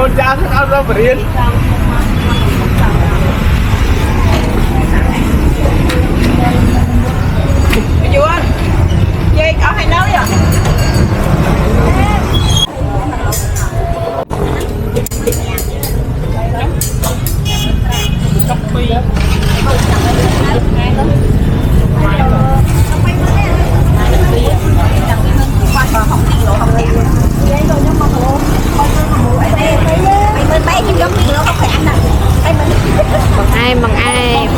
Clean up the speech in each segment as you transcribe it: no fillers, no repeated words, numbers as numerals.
con cha thức ăn ra biển chú anh dây có hay nấu vậy bằng ai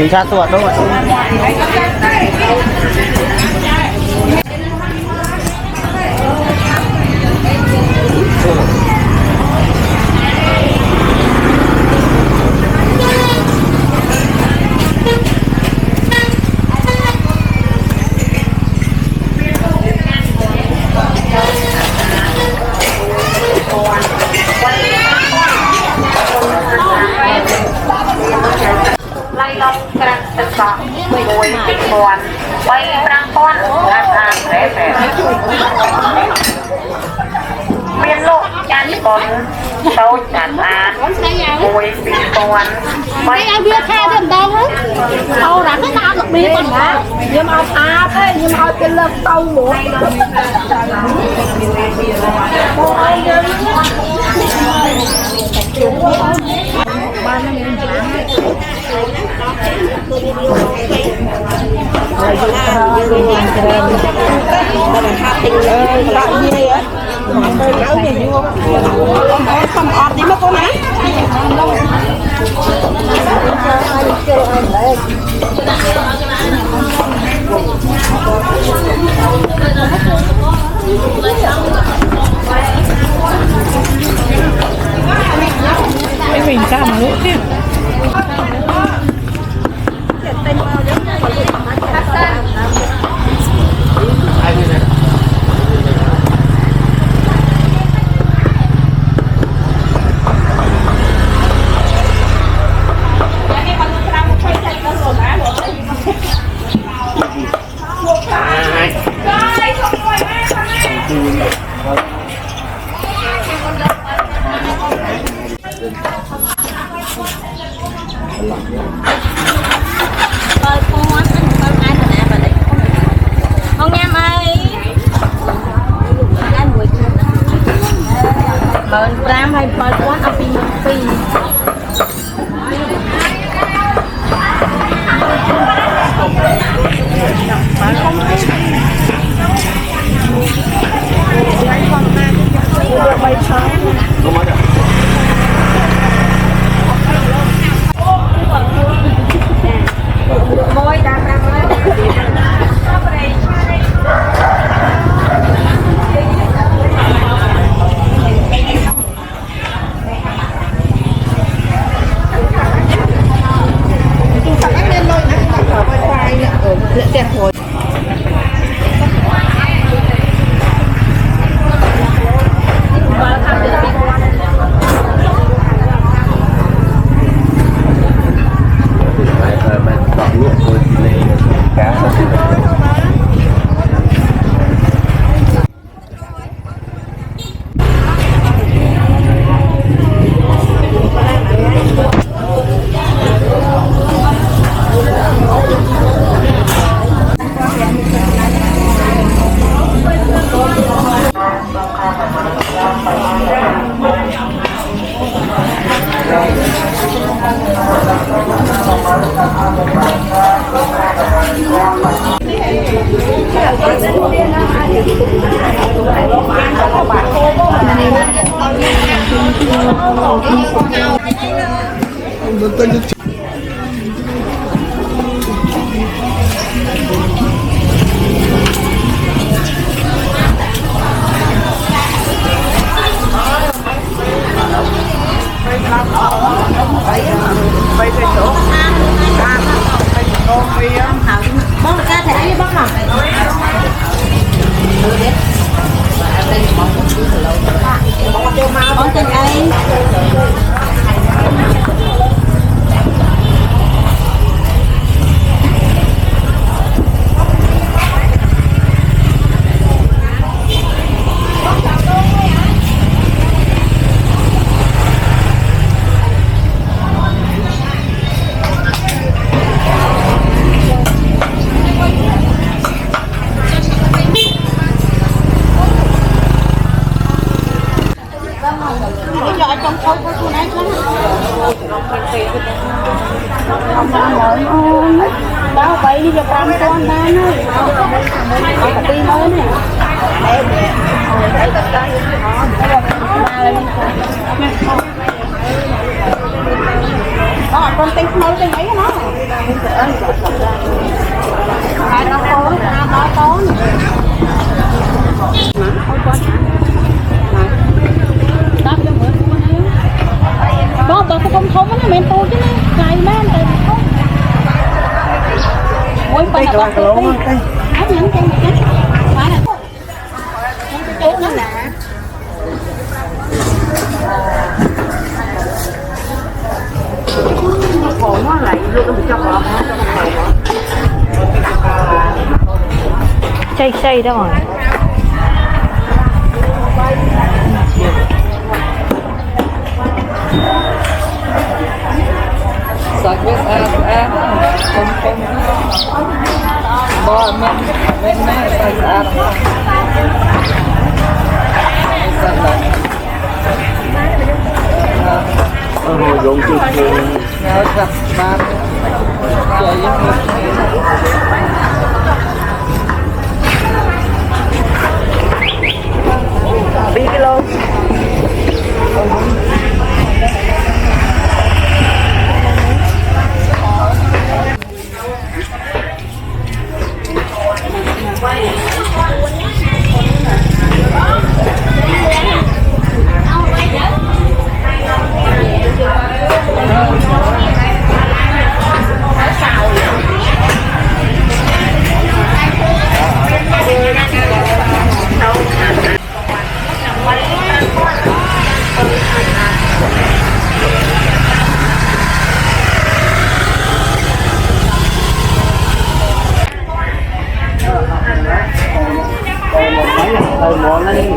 Mình sát tuột đúng không ạ? Lay long căngទឹកសក់មួយពីរពាន់បីប្រាំពាន់អានរ៉េរ៉េមានលោកចាន់បនតូចចាន់អានមួយពីរពាន់បីឲ្យវាថាទៅម្ដងហ្នឹងហៅរ៉ាទៅតាមរបៀបហ្នឹងណាខ្ញុំឲ្យថាទេខ្ញុំឲ្យទៅលើកទៅមកបានមានmình ra mà lỗ tiếp Ram hay bớt quá ở pin pin môi đam đam đẹp rồi. Đó vậy đi cho con ba nó có tí mới nè con tính mới tính ấy nó qua cái lỗ cái xây đó rồi. sạch với không bò men sạch hồi dùng chụp sạch ba chơi đi cái lô món này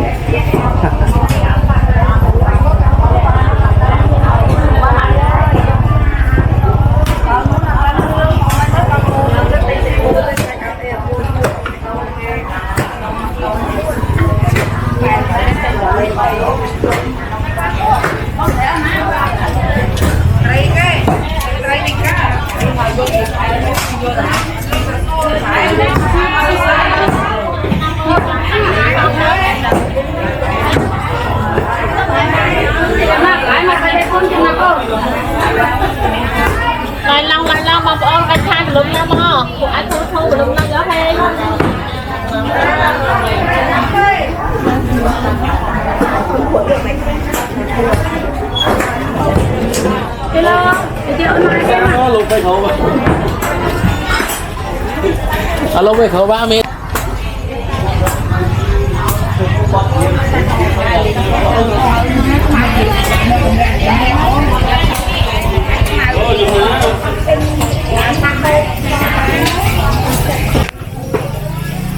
lại long mà bọn anh than lụm nhau mà anh thu lụm nhau gió hay lụcไปเขาba lụcไปเขา3 mét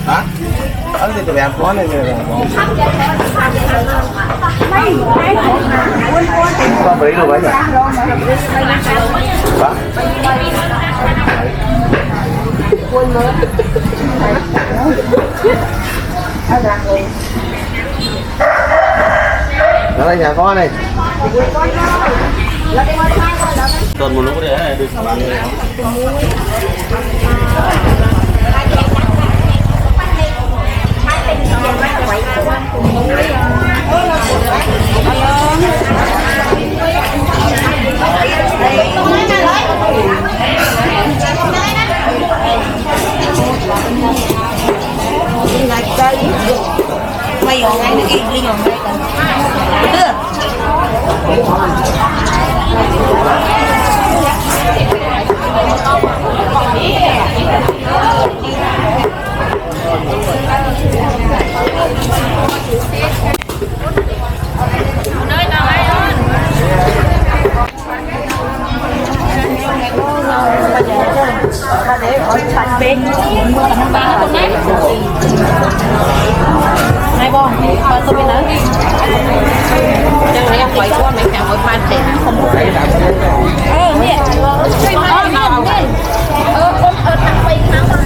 hả? Ở đây tụi bạn có này rồi. Có bị đâu vậy? Hả? Ở đây nhà có này. Còn một lúc để được bạn người mày ở ngay cái linh ở ngay cần đưa để ở sạch bên hai bon tôi bên đó chẳng lẽ quậy qua mấy nhà hội ban tiền không thấy nè nè không thằng quay thắng